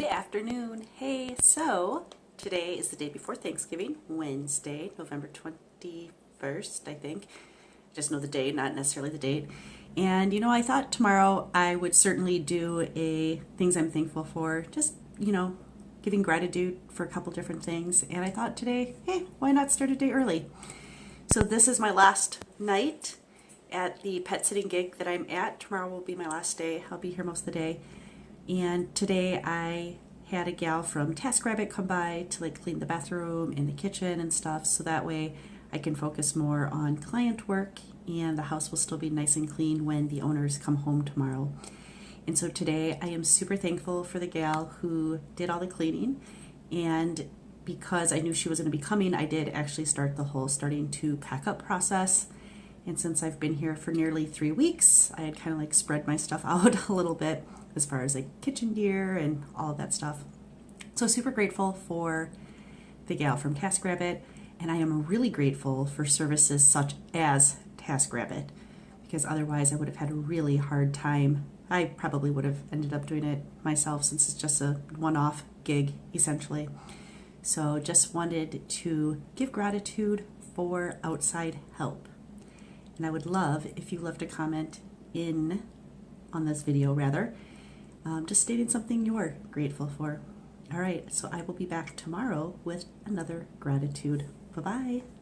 afternoon. Hey, so today is the day before Thanksgiving, Wednesday, November 21st, I think. Just know the day, not necessarily the date. And I thought tomorrow I would certainly do a things I'm thankful for, just, giving gratitude for a couple different things. And I thought today, hey, why not start a day early? So this is my last night at the pet sitting gig that I'm at. Tomorrow will be my last day. I'll be here most of the day. And today I had a gal from TaskRabbit come by to clean the bathroom and the kitchen and stuff, so that way I can focus more on client work and the house will still be nice and clean when the owners come home tomorrow. And so today I am super thankful for the gal who did all the cleaning, and because I knew she was going to be coming, I did actually start the whole starting to pack up process. And since I've been here for nearly 3 weeks, I had kind of spread my stuff out a little bit as far as kitchen gear and all of that stuff. So super grateful for the gal from TaskRabbit, and I am really grateful for services such as TaskRabbit, because otherwise I would have had a really hard time. I probably would have ended up doing it myself since it's just a one-off gig essentially. So just wanted to give gratitude for outside help. And I would love if you left a comment on this video just stating something you're grateful for. All right, so I will be back tomorrow with another gratitude. Bye-bye.